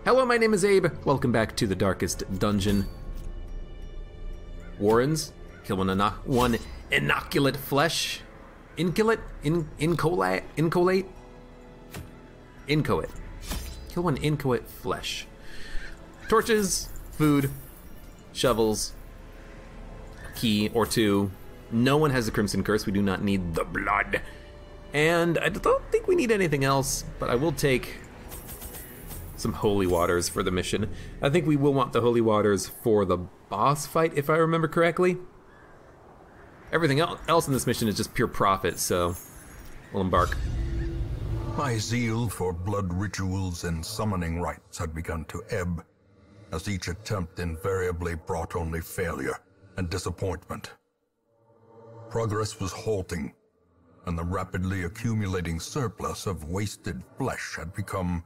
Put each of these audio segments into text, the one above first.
Hello, my name is Abe. Welcome back to the darkest dungeon. Warrens, kill one inoculate flesh. Inchoate? Inchoate? Inchoate. Kill one inchoate flesh. Torches, food, shovels, a key or two. No one has a Crimson Curse. We do not need the blood. And I don't think we need anything else, but I will take some holy waters for the mission. I think we will want the holy waters for the boss fight, if I remember correctly. Everything else in this mission is just pure profit, so we'll embark. My zeal for blood rituals and summoning rites had begun to ebb, as each attempt invariably brought only failure and disappointment. Progress was halting, and the rapidly accumulating surplus of wasted flesh had become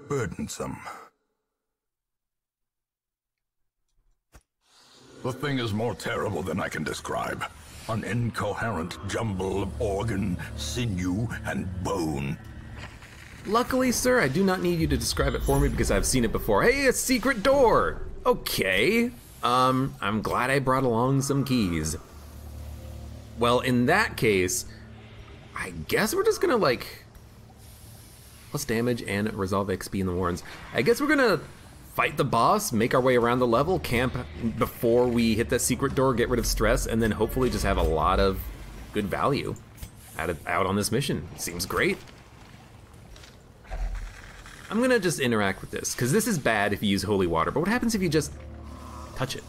burdensome. The thing is more terrible than I can describe. An incoherent jumble of organ, sinew, and bone. Luckily, sir, I do not need you to describe it for me because I've seen it before. Hey, a secret door! Okay. I'm glad I brought along some keys. Well, in that case, I guess we're just gonna, like, plus damage and resolve XP in the Warrens. I guess we're gonna fight the boss, make our way around the level, camp before we hit that secret door, get rid of stress, and then hopefully just have a lot of good value out on this mission. Seems great. I'm gonna just interact with this, because this is bad if you use holy water, but what happens if you just touch it?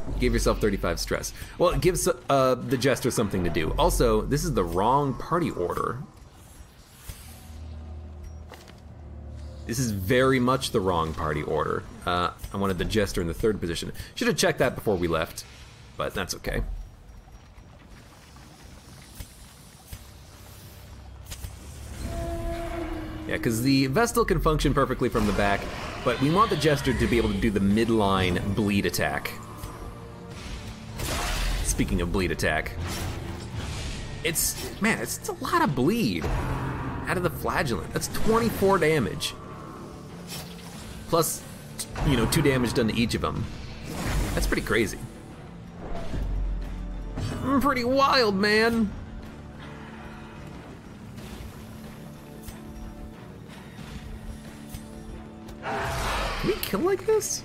You give yourself 35 stress. Well, it gives the Jester something to do. Also, this is the wrong party order. This is very much the wrong party order. I wanted the Jester in the 3rd position. Should have checked that before we left, but that's okay. Yeah, because the Vestal can function perfectly from the back, but we want the Jester to be able to do the midline bleed attack. Speaking of bleed attack, it's a lot of bleed out of the Flagellant. That's 24 damage. Plus, 2 damage done to each of them. That's pretty crazy. Pretty wild, man. Can we kill like this?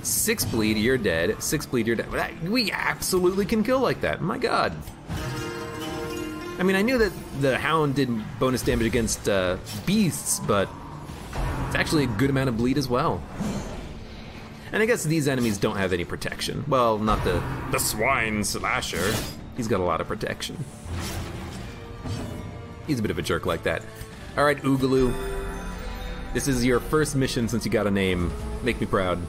6 bleed, you're dead. 6 bleed, you're dead. We absolutely can kill like that. My God. I mean, I knew that the Hound did bonus damage against beasts, but it's actually a good amount of bleed as well. And I guess these enemies don't have any protection. Well, not the Swine Slasher. He's got a lot of protection. He's a bit of a jerk like that. All right, Oogaloo. This is your first mission since you got a name. Make me proud.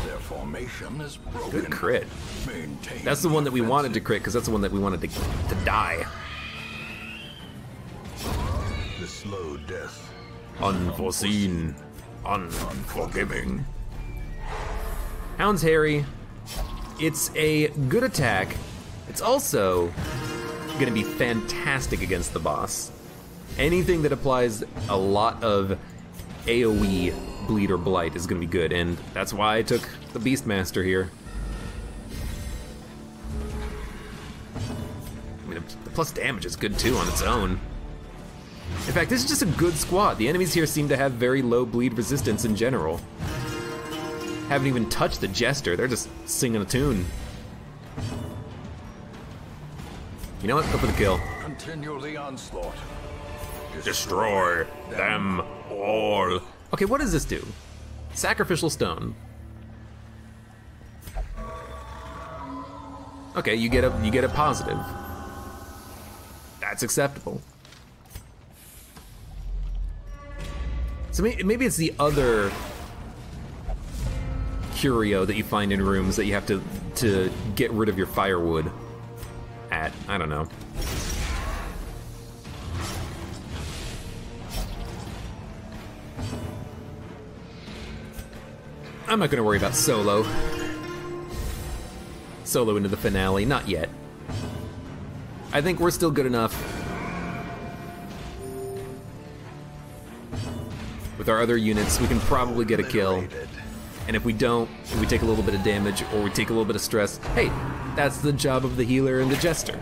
Their formation is broken. Good crit. Maintain That's the one that we wanted to crit, because that's the one that we wanted to die. the slow death. Unforeseen. Unforgiving. Hound's hairy. It's a good attack. It's also gonna be fantastic against the boss. Anything that applies a lot of AoE bleed or blight is gonna be good, and that's why I took the Beastmaster here. I mean, the plus damage is good too on its own. In fact, this is just a good squad. The enemies here seem to have very low bleed resistance in general. Haven't even touched the Jester, they're just singing a tune. You know what? Go for the kill. Continue the onslaught. Destroy them all. Okay, what does this do? Sacrificial stone. Okay, you get a positive. That's acceptable. So maybe it's the other curio that you find in rooms that you have to get rid of your firewood at. I don't know. I'm not gonna worry about solo. Solo into the finale, not yet. I think we're still good enough with our other units. We can probably get a kill. And if we don't, if we take a little bit of damage or we take a little bit of stress, hey, that's the job of the healer and the jester.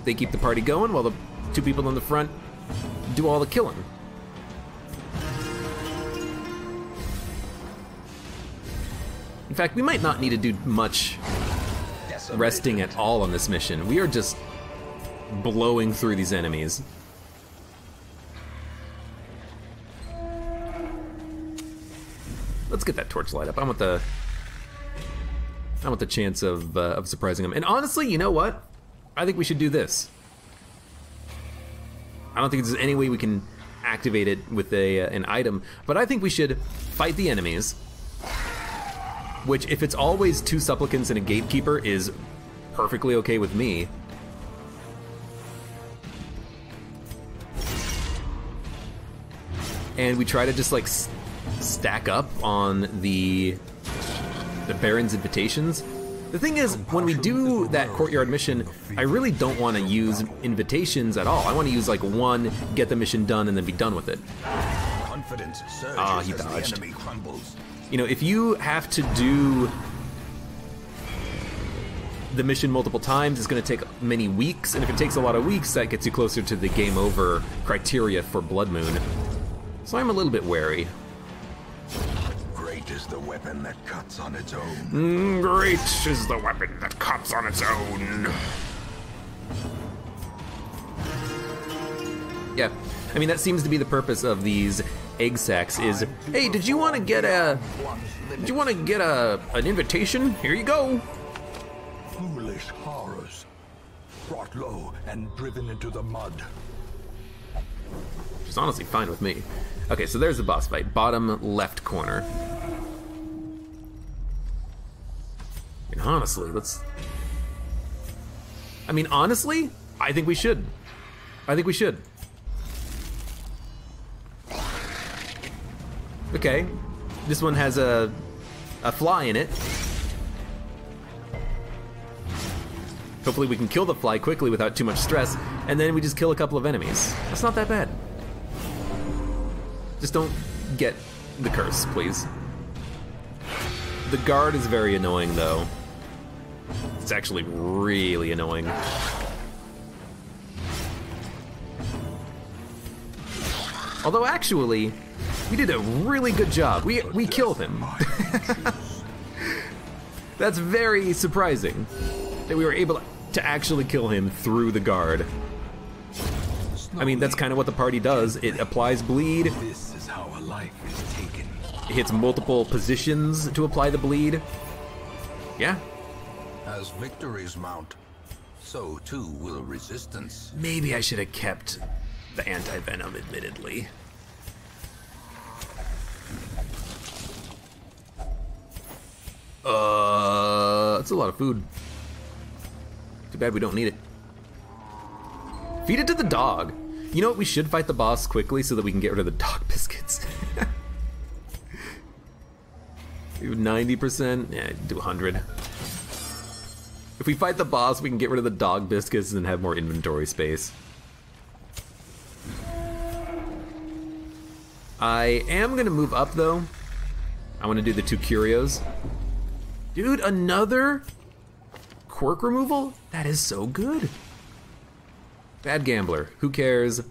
They keep the party going while the two people in the front do all the killing. In fact, we might not need to do much resting at all on this mission. We are just blowing through these enemies. Let's get that torch light up. I want the chance of surprising them. And honestly, you know what? I think we should do this. I don't think there's any way we can activate it with an item, but I think we should fight the enemies. Which, if it's always 2 supplicants and a gatekeeper, is perfectly okay with me. And we try to just like stack up on the Baron's invitations. The thing is, when we do that courtyard mission, I really don't want to use invitations at all. I want to use like one, get the mission done, and then be done with it. Ah, he dodged. You know, if you have to do the mission multiple times, it's going to take many weeks, and if it takes a lot of weeks, that gets you closer to the game over criteria for Blood Moon. So I'm a little bit wary. Great is the weapon that cuts on its own. Great is the weapon that cuts on its own. Yeah, I mean, that seems to be the purpose of these egg sacks is, hey, did you want to get an invitation? Here you go. Foolish horrors, brought low and driven into the mud. Which is honestly fine with me. Okay, so there's the boss fight, bottom left corner. And honestly, honestly, I think we should. Okay, this one has a fly in it. Hopefully we can kill the fly quickly without too much stress, and then we just kill a couple of enemies. That's not that bad. Just don't get the curse, please. The guard is very annoying, though. It's actually really annoying. Although actually, we did a really good job. We killed him. That's very surprising that we were able to actually kill him through the guard. I mean, that's kind of what the party does. It applies bleed. This is how a life is taken. It hits multiple positions to apply the bleed. Yeah. As victories mount, so too will resistance. Maybe I should have kept the anti-venom, admittedly. That's a lot of food. Too bad we don't need it. Feed it to the dog. You know what, we should fight the boss quickly so that we can get rid of the dog biscuits. 90%? Yeah, do 100. If we fight the boss, we can get rid of the dog biscuits and have more inventory space. I am gonna move up though. I wanna do the 2 curios. Dude, another quirk removal? That is so good. Bad Gambler, who cares?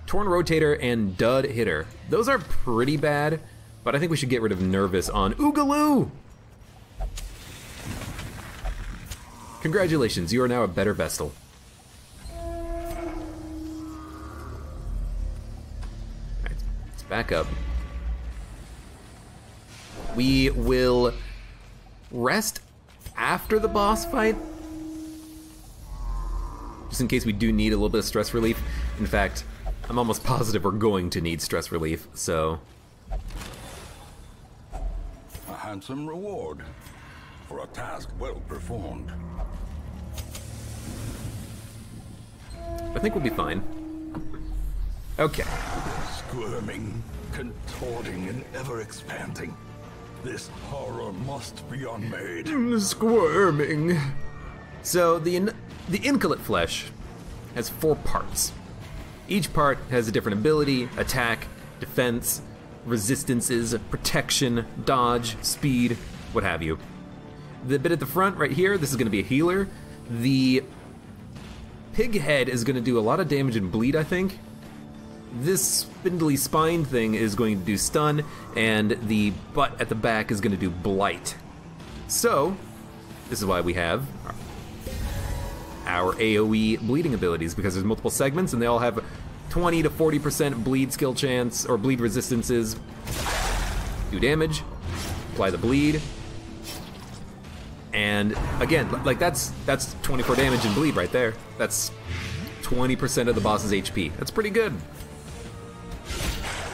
Torn Rotator and Dud Hitter. Those are pretty bad, but I think we should get rid of Nervous on Oogaloo! Congratulations, you are now a better Vestal. Alright, let's back up. We will rest after the boss fight, just in case we do need a little bit of stress relief. In fact, I'm almost positive we're going to need stress relief, so. A handsome reward for a task well performed. I think we'll be fine. Okay. Squirming, contorting, and ever expanding. This horror must be unmade. Squirming. So the The Inchoate flesh has 4 parts. Each part has a different ability: attack, defense, resistances, protection, dodge, speed, what have you. The bit at the front right here, this is going to be a healer. The pig head is going to do a lot of damage and bleed, I think. This spindly spine thing is going to do stun, and the butt at the back is going to do blight. So, this is why we have our AoE bleeding abilities, because there's multiple segments and they all have 20 to 40% bleed skill chance, or bleed resistances. Do damage, apply the bleed, and again, like that's 24 damage and bleed right there. That's 20% of the boss's HP. That's pretty good.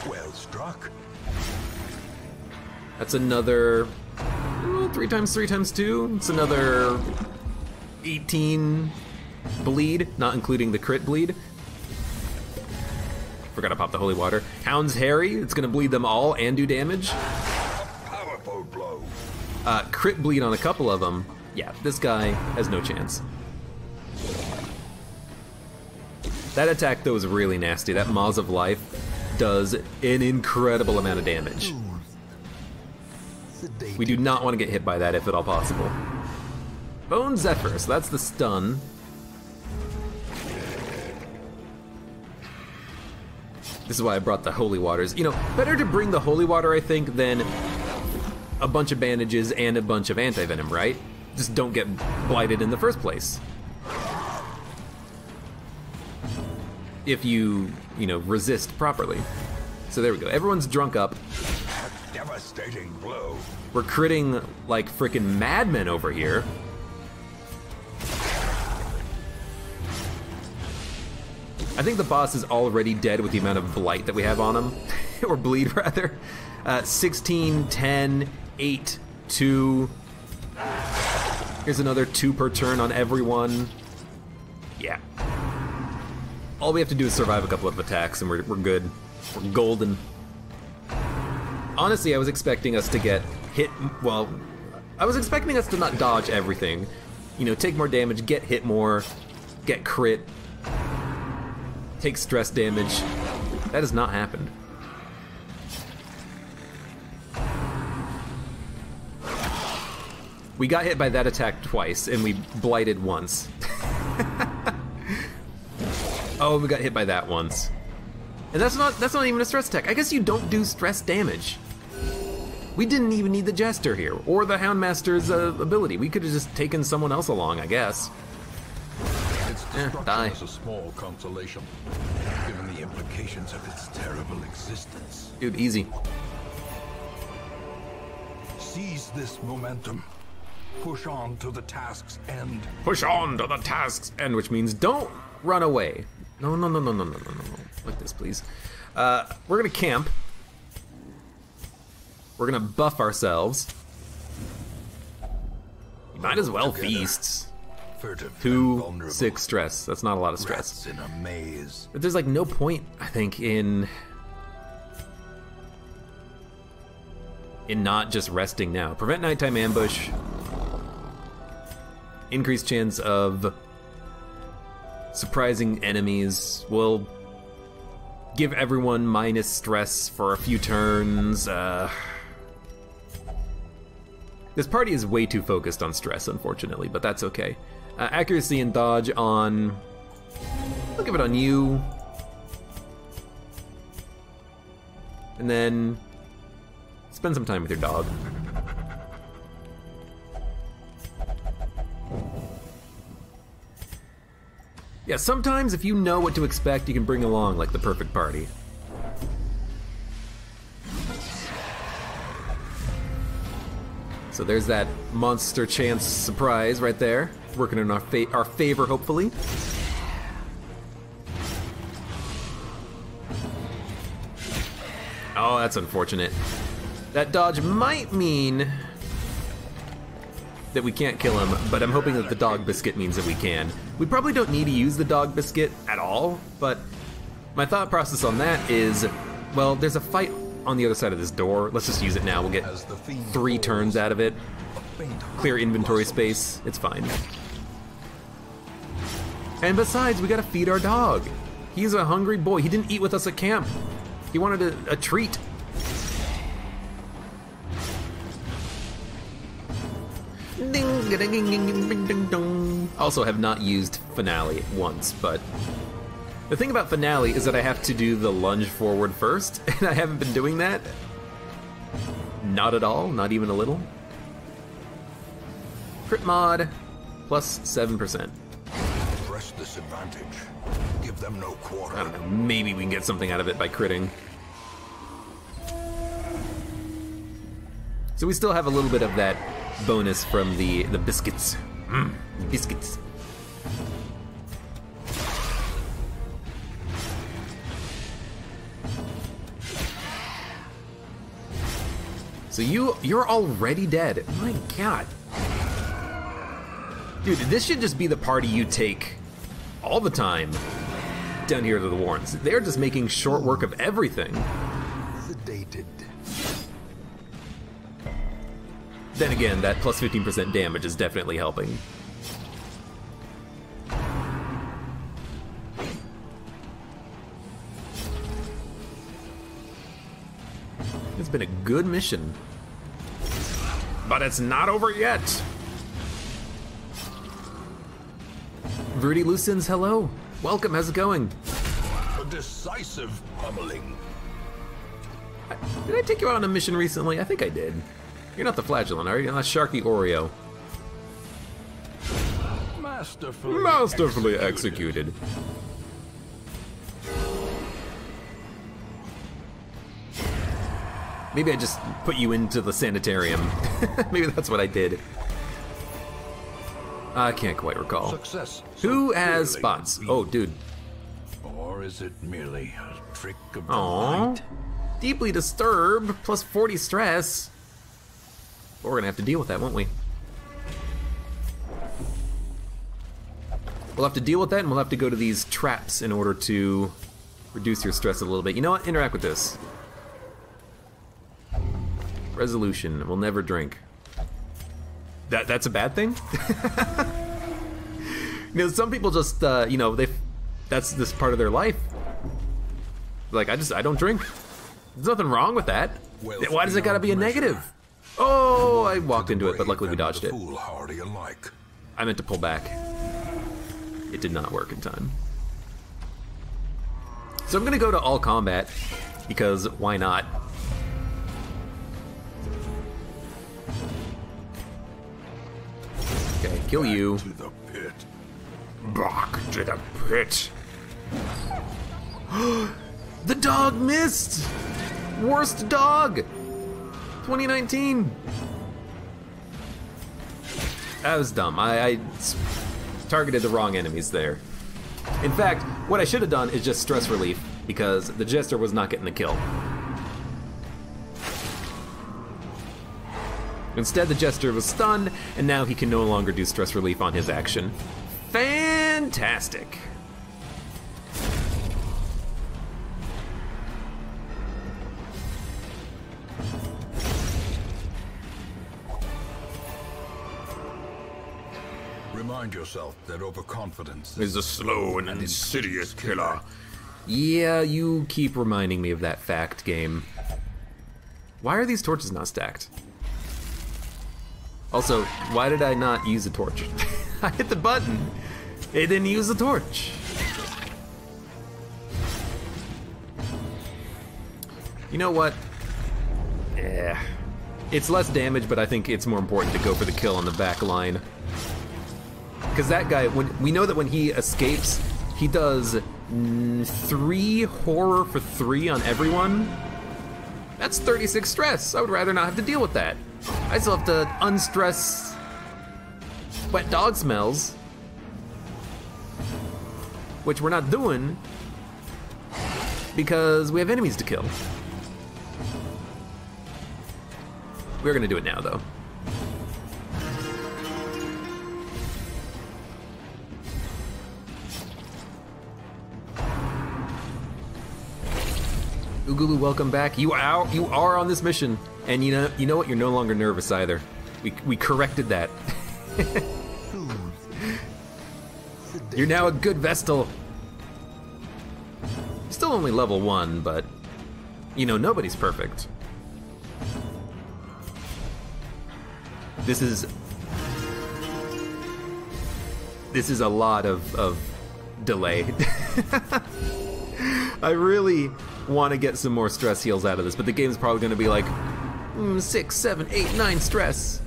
Well struck. That's another 3 times 3 times 2. It's another 18 bleed, not including the crit bleed. Forgot to pop the holy water. Hound's Harry, it's gonna bleed them all and do damage. Powerful blow. Crit bleed on a couple of them. Yeah, this guy has no chance. That attack though is really nasty. That Maws of Life does an incredible amount of damage. We do not want to get hit by that if at all possible. Bone Zephyr, so that's the stun. This is why I brought the holy waters. You know, better to bring the holy water, I think, than a bunch of bandages and a bunch of anti-venom, right? Just don't get blighted in the first place. If you know, resist properly. So there we go. Everyone's drunk up. A devastating blow. We're critting like frickin' madmen over here. I think the boss is already dead with the amount of blight that we have on him. Or bleed, rather. 16, 10, 8, 2. Here's another 2 per turn on everyone. Yeah. All we have to do is survive a couple of attacks and we're good. We're golden. Honestly, I was expecting us to get hit, well, I was expecting us to not dodge everything. You know, take more damage, get hit more, get crit, take stress damage. That has not happened. We got hit by that attack twice, and we blighted once. Oh, we got hit by that once. And that's not even a stress attack. I guess you don't do stress damage. We didn't even need the Jester here, or the Houndmaster's ability. We could have just taken someone else along, I guess. Its destruction die. is a small consolation, given the implications of its terrible existence. Dude, easy. Seize this momentum. Push on to the task's end. Push on to the task's end, which means don't run away. No. Like this, please. We're gonna camp. We're gonna buff ourselves. You might as well feast. 2, 6 stress. That's not a lot of stress. Rats in a maze. But there's like no point, I think, in not just resting now. Prevent nighttime ambush. Increased chance of surprising enemies. Will give everyone minus stress for a few turns. This party is way too focused on stress, unfortunately, but that's okay. Accuracy and dodge on... I'll give it on you. And then spend some time with your dog. Yeah, sometimes if you know what to expect, you can bring along like the perfect party. So there's that monster chance surprise right there, working in our favor, hopefully. Oh, that's unfortunate. That dodge might mean that we can't kill him, but I'm hoping that the dog biscuit means that we can. We probably don't need to use the dog biscuit at all, but my thought process on that is, well, there's a fight on the other side of this door. Let's just use it now. We'll get 3 turns out of it. Clear inventory space. It's fine. And besides, we gotta feed our dog. He's a hungry boy. He didn't eat with us at camp. He wanted a treat. Ding, ding, ding, ding, ding, ding, ding. Also have not used Finale once, but the thing about Finale is that I have to do the lunge forward first, and I haven't been doing that. Not at all, not even a little. Crit mod, plus 7%. Press this advantage. Give them no quarter. I don't know, maybe we can get something out of it by critting. So we still have a little bit of that bonus from the biscuits. Biscuits. So you're already dead. My God. Dude, this should just be the party you take all the time down here to the Warrens. They're just making short work of everything. Sedated. Then again, that plus 15% damage is definitely helping. It's been a good mission. But it's not over yet. Verdi Lucens, hello. Welcome, how's it going? A decisive pummeling. Did I take you out on a mission recently? I think I did. You're not the Flagellant, are you? You're not Sharky Oreo. Masterfully executed. Maybe I just put you into the sanitarium. Maybe that's what I did. I can't quite recall. Success. Who has spots? Oh, dude. Or is it merely a trick of the Aww. mind? Deeply disturbed, plus 40 stress. But we're gonna have to deal with that, won't we? We'll have to deal with that, and we'll have to go to these traps in order to reduce your stress a little bit. You know what? Interact with this. Resolution. We'll never drink. That's a bad thing? You know, some people just, you know, that's this part of their life. Like, I don't drink. There's nothing wrong with that. Why does it gotta be a negative? Oh, I walked into it, but luckily we dodged it. I meant to pull back. It did not work in time. So I'm gonna go to all combat, because why not? Okay, kill you. To the pit. Back to the pit. The dog missed! Worst dog! 2019! That was dumb. I targeted the wrong enemies there. In fact, what I should have done is just stress relief, because the Jester was not getting the kill. Instead, the Jester was stunned, and now he can no longer do stress relief on his action. Fantastic! Remind yourself that overconfidence Is a slow and insidious killer. Yeah, you keep reminding me of that fact, game. Why are these torches not stacked? Also, why did I not use a torch? I hit the button. It didn't use the torch. You know what? Yeah. It's less damage, but I think it's more important to go for the kill on the back line. Because that guy, we know that when he escapes, he does 3 horror for 3 on everyone. That's 36 stress. I would rather not have to deal with that. I still have to unstress wet dog smells, which we're not doing because we have enemies to kill. We're gonna do it now, though. Oogulu, welcome back. You are on this mission, and you know what? You're no longer nervous either. We corrected that. You're now a good Vestal. Still only level 1, but you know, nobody's perfect. This is a lot of delay. I really want to get some more stress heals out of this, but the game's probably going to be like 6, 7, 8, 9 stress.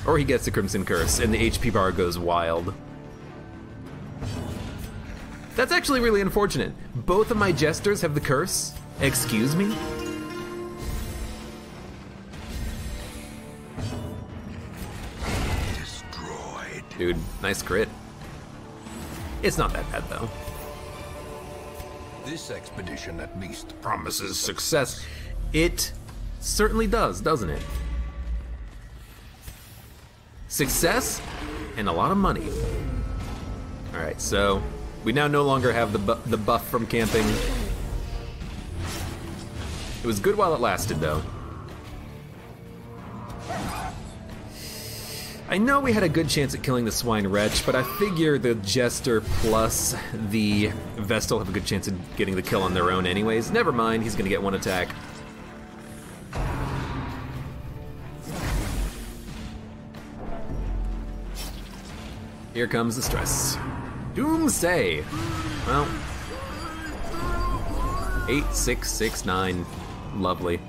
Or he gets the Crimson Curse and the HP bar goes wild. That's actually really unfortunate. Both of my Jesters have the curse. Excuse me? Destroyed. Dude, nice crit. It's not that bad though. This expedition at least Promises success. It certainly does, doesn't it? Success and a lot of money. All right, so we now no longer have the buff from camping. It was good while it lasted, though. I know we had a good chance at killing the Swine Wretch, but I figure the Jester plus the Vestal have a good chance of getting the kill on their own anyways. Never mind, he's gonna get one attack. Here comes the stress. Doomsday! Well, 8, 6, 6, 9. Lovely.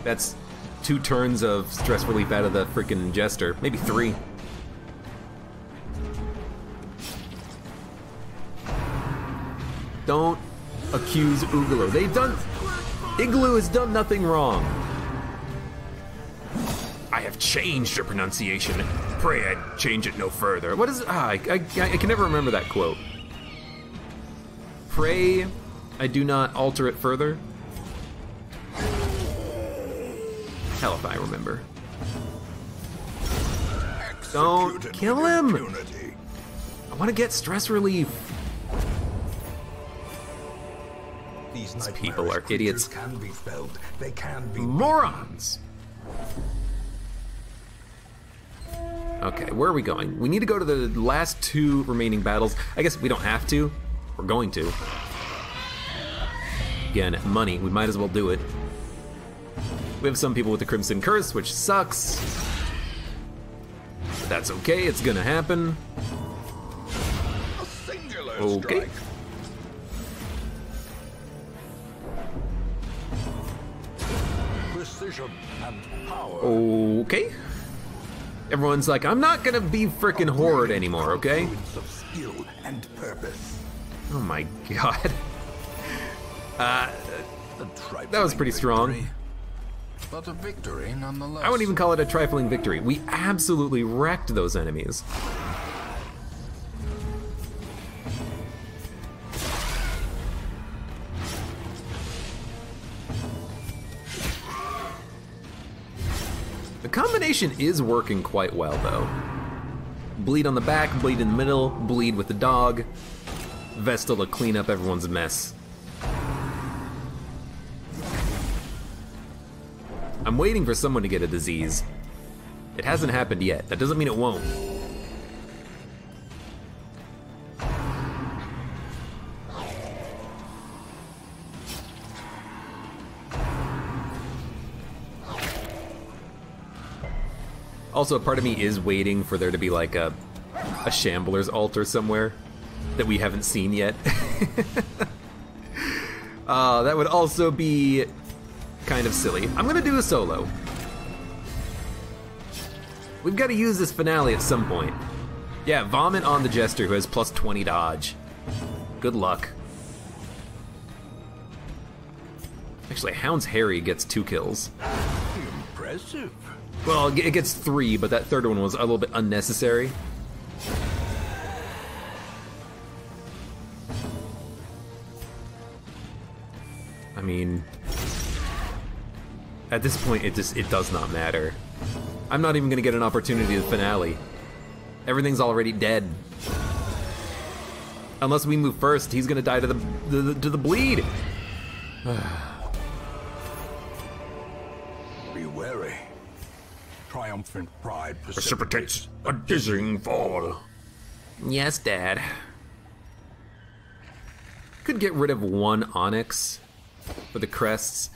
That's 2 turns of stress relief out of the freaking Jester. Maybe 3. Don't accuse Igloo. Igloo has done nothing wrong. I have changed your pronunciation. Pray I change it no further. What is it? I can never remember that quote. Pray I do not alter it further. Hell if I remember. Don't kill him! I want to get stress relief. These people are idiots. Can be felled. They can be morons! Okay, where are we going? We need to go to the last 2 remaining battles. I guess we don't have to. We're going to. Again, money. We might as well do it. We have some people with the Crimson Curse, which sucks. But that's okay, it's gonna happen. Okay. Precision and power. Okay. Everyone's like, I'm not gonna be frickin' Horde anymore, okay? Of skill and purpose. Oh my god. That was pretty strong. But a victory nonetheless. I wouldn't even call it a trifling victory. We absolutely wrecked those enemies. The combination is working quite well, though. Bleed on the back, bleed in the middle, bleed with the dog. Vestal to clean up everyone's mess. I'm waiting for someone to get a disease. It hasn't happened yet. That doesn't mean it won't. Also, a part of me is waiting for there to be like a Shambler's altar somewhere that we haven't seen yet. That would also be kind of silly. I'm gonna do a solo. We've got to use this finale at some point. Yeah, vomit on the Jester who has plus 20 dodge. Good luck. Actually, Hound's Harry gets 2 kills. Impressive. Well, it gets 3, but that third one was a little bit unnecessary. I mean, at this point, it does not matter. I'm not even gonna get an opportunity to finale. Everything's already dead. Unless we move first, he's gonna die to the bleed. Be wary. triumphant pride Precipitates a dizzying fall. Yes, Dad. Could get rid of one onyx for the crests.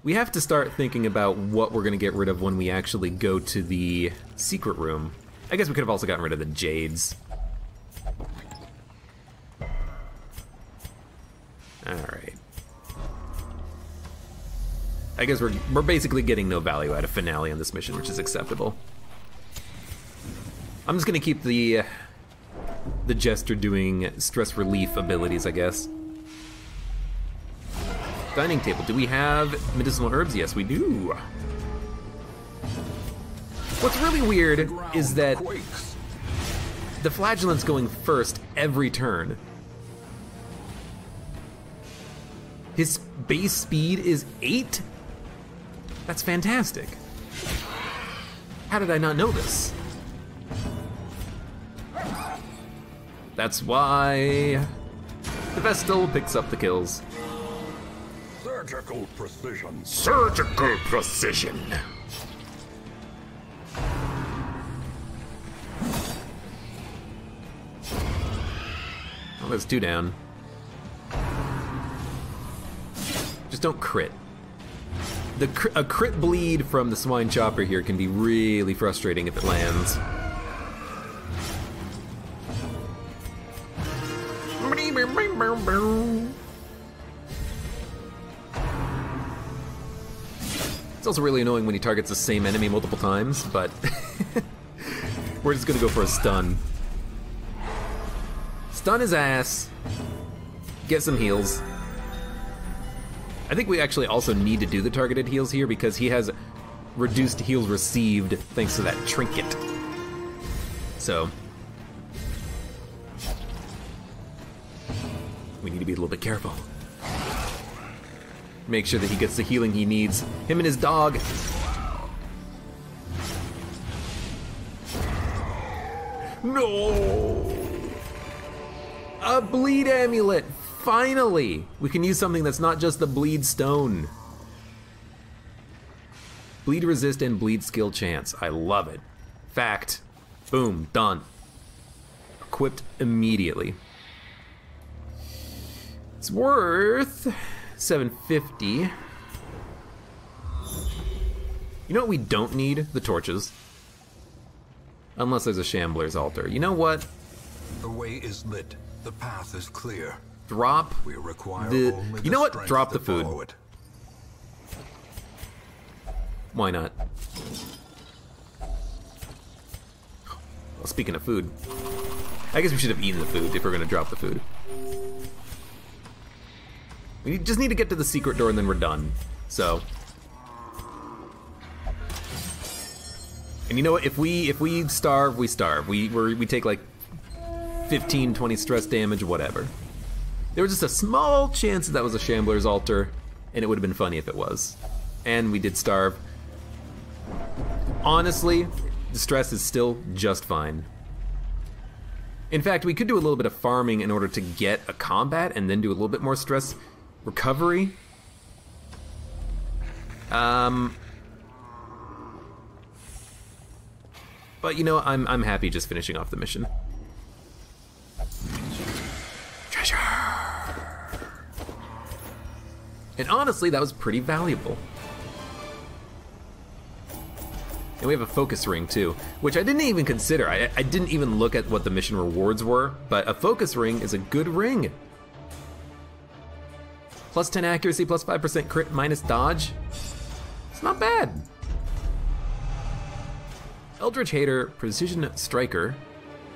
We have to start thinking about what we're gonna get rid of when we actually go to the secret room. I guess we could have also gotten rid of the jades. Alright. I guess we're basically getting no value out of finale on this mission, which is acceptable. I'm just gonna keep the jester doing stress relief abilities, I guess. Dining table, do we have medicinal herbs? Yes, we do. What's really weird is that the flagellant's going first every turn. His base speed is 8? That's fantastic. How did I not know this? That's why the Vestal picks up the kills. surgical precision. Surgical precision. Oh, there's 2 down. Just don't crit. A crit bleed from the swine chopper here can be really frustrating if it lands. It's also really annoying when he targets the same enemy multiple times, but we're just gonna go for a stun. Stun his ass, get some heals. I think we actually also need to do the targeted heals here because he has reduced heals received thanks to that trinket. So we need to be a little bit careful. Make sure that he gets the healing he needs. Him and his dog. No! A bleed amulet! Finally! We can use something that's not just the bleed stone. Bleed resist and bleed skill chance. I love it. Fact. Boom. Done. Equipped immediately. It's worth 750. You know what we don't need? The torches. Unless there's a Shambler's altar. You know what? The way is lit. The path is clear. Drop We require the... only You know what? strength Drop the to food. follow it. Why not? Well, speaking of food, I guess we should have eaten the food if we're gonna drop the food. We just need to get to the secret door and then we're done. So. And you know what? If we starve, we starve. We take like 15, 20 stress damage, whatever. There was just a small chance that was a Shambler's altar, and it would have been funny if it was. And we did starve. Honestly, the stress is still just fine. In fact, we could do a little bit of farming in order to get a combat and then do a little bit more stress recovery. But you know, I'm happy just finishing off the mission. Treasure! And honestly, that was pretty valuable. And we have a focus ring too, which I didn't even consider. I didn't even look at what the mission rewards were, but a focus ring is a good ring. Plus 10 accuracy, plus 5% crit, minus dodge. It's not bad. Eldritch Hater, Precision Striker,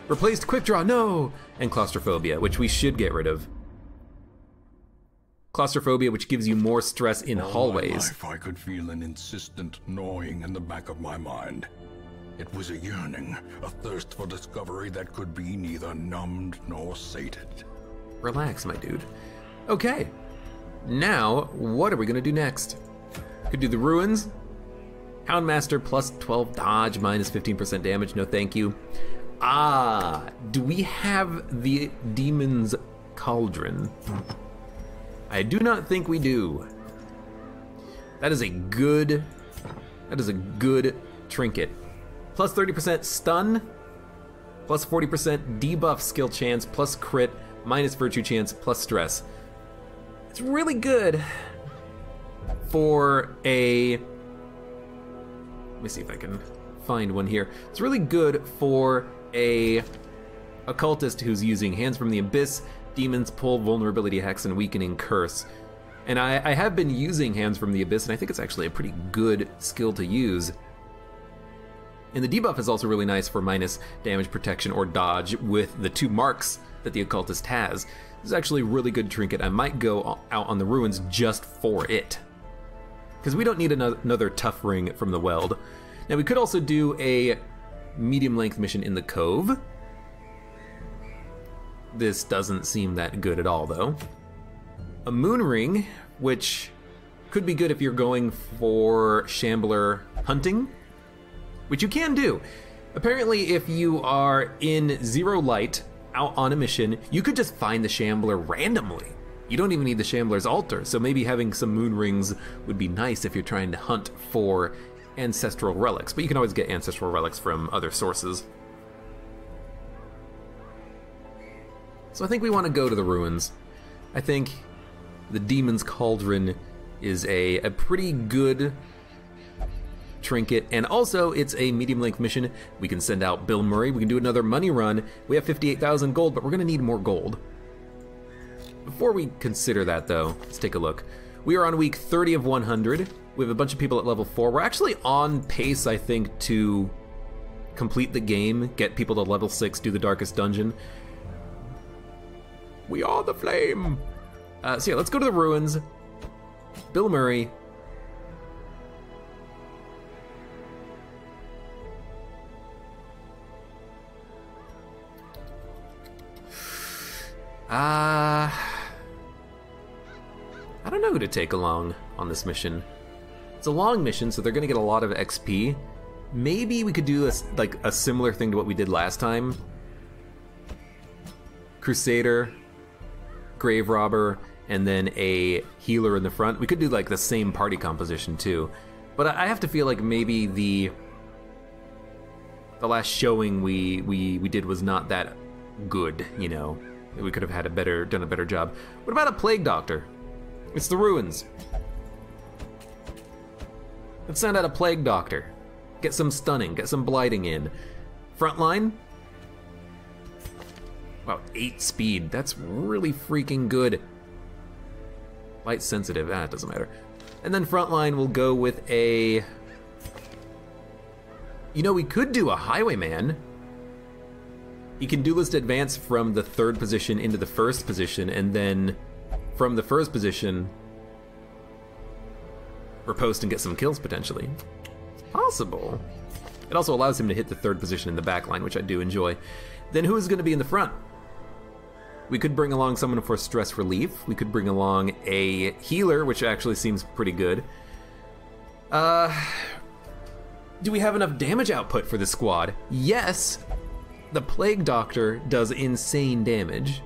replaced Quick Draw, no! And Claustrophobia, which we should get rid of. Claustrophobia, which gives you more stress in hallways. All my life I could feel an insistent gnawing in the back of my mind. It was a yearning, a thirst for discovery that could be neither numbed nor sated. Relax, my dude. Okay, now what are we gonna do next? Could do the ruins. Houndmaster plus 12 dodge, minus 15% damage, no thank you. Ah, do we have the Demon's Cauldron? I do not think we do. That is a good trinket. plus 30% stun, plus 40% debuff skill chance, plus crit, minus virtue chance, plus stress. It's really good for a... Let me see if I can find one here. It's really good for a occultist who's using Hands from the Abyss, Demon's Pull, Vulnerability Hex, and Weakening Curse. And I have been using Hands from the Abyss, and I think it's actually a pretty good skill to use. And the debuff is also really nice for minus damage, protection, or dodge with the 2 marks that the occultist has. This is actually a really good trinket. I might go out on the ruins just for it, because we don't need another tough ring from the Weld. Now we could also do a medium length mission in the Cove. This doesn't seem that good at all though. A moon ring, which could be good if you're going for Shambler hunting, which you can do. Apparently if you are in 0 light out on a mission, you could just find the Shambler randomly. You don't even need the Shambler's altar, so maybe having some moon rings would be nice if you're trying to hunt for ancestral relics, but you can always get ancestral relics from other sources. So I think we want to go to the ruins. I think the Demon's Cauldron is a pretty good trinket, and also it's a medium length mission. We can send out Bill Murray, we can do another money run. We have 58,000 gold, but we're gonna need more gold. Before we consider that though, let's take a look. We are on week 30 of 100. We have a bunch of people at level 4. We're actually on pace, I think, to complete the game, get people to level 6, do the Darkest Dungeon. We are the flame! So yeah, let's go to the ruins. Bill Murray. I don't know who to take along on this mission. It's a long mission, so they're gonna get a lot of XP. Maybe we could do a similar thing to what we did last time. Crusader, Grave Robber, and then a healer in the front. We could do like the same party composition too. But I have to feel like maybe the last showing we did was not that good, you know. We could have had done a better job. What about a Plague Doctor? It's the ruins. Let's send out a Plague Doctor. Get some stunning, get some blighting in. Frontline. Wow, 8 speed. That's really freaking good. Light sensitive, it doesn't matter. And then frontline we'll go with a... You know, we could do a Highwayman. He can duelist advance from the 3rd position into the 1st position, and then from the 1st position riposte and get some kills potentially. It's possible. It also allows him to hit the 3rd position in the back line, which I do enjoy. Then who is going to be in the front? We could bring along someone for stress relief. We could bring along a healer, which actually seems pretty good. Do we have enough damage output for this squad? Yes! The Plague Doctor does insane damage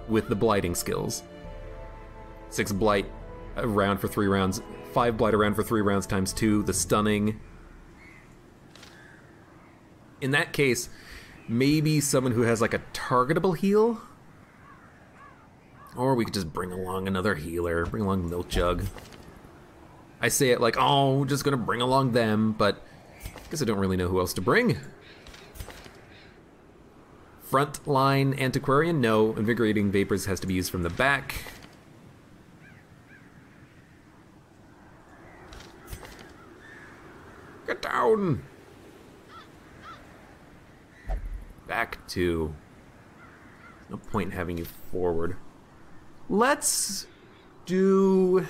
with the blighting skills. 6 blight a round for 3 rounds, 5 blight around for 3 rounds times 2, the stunning. In that case, maybe someone who has like a targetable heal? Or we could just bring along another healer, bring along Milk Jug. I say it like, oh, we're just gonna bring along them, but I guess I don't really know who else to bring. Frontline Antiquarian, no. Invigorating Vapors has to be used from the back. Get down! Back to... No point in having you forward. Let's do...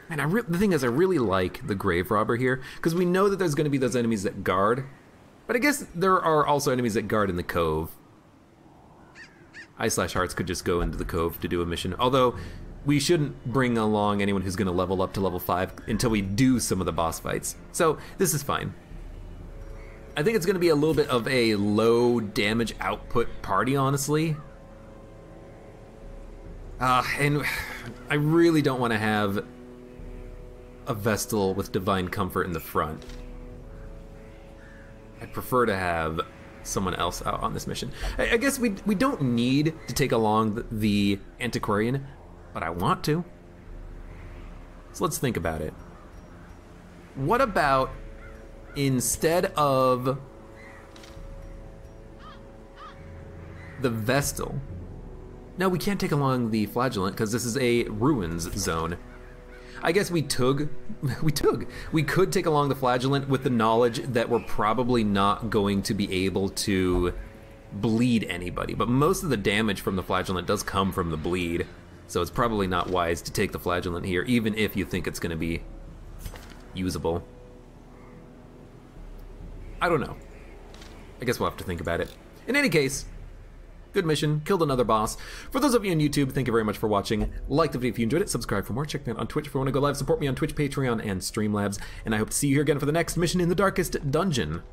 And the thing is, I really like the Grave Robber here, because we know that there's going to be those enemies that guard. But I guess there are also enemies that guard in the Cove. I/Hearts could just go into the Cove to do a mission. Although, we shouldn't bring along anyone who's going to level up to level 5 until we do some of the boss fights. So, this is fine. I think it's going to be a little bit of a low damage output party, honestly. And I really don't want to have a Vestal with Divine Comfort in the front. I'd prefer to have someone else out on this mission. I guess we don't need to take along the Antiquarian, but I want to. So let's think about it. What about instead of the Vestal? No, we can't take along the Flagellant because this is a ruins zone. I guess we could take along the Flagellant with the knowledge that we're probably not going to be able to bleed anybody, but most of the damage from the Flagellant does come from the bleed, so it's probably not wise to take the Flagellant here, even if you think it's going to be usable. I don't know. I guess we'll have to think about it. In any case, good mission, killed another boss. For those of you on YouTube, thank you very much for watching. Like the video if you enjoyed it, subscribe for more, check me out on Twitch if you want to go live, support me on Twitch, Patreon, and Streamlabs, and I hope to see you here again for the next mission in the Darkest Dungeon.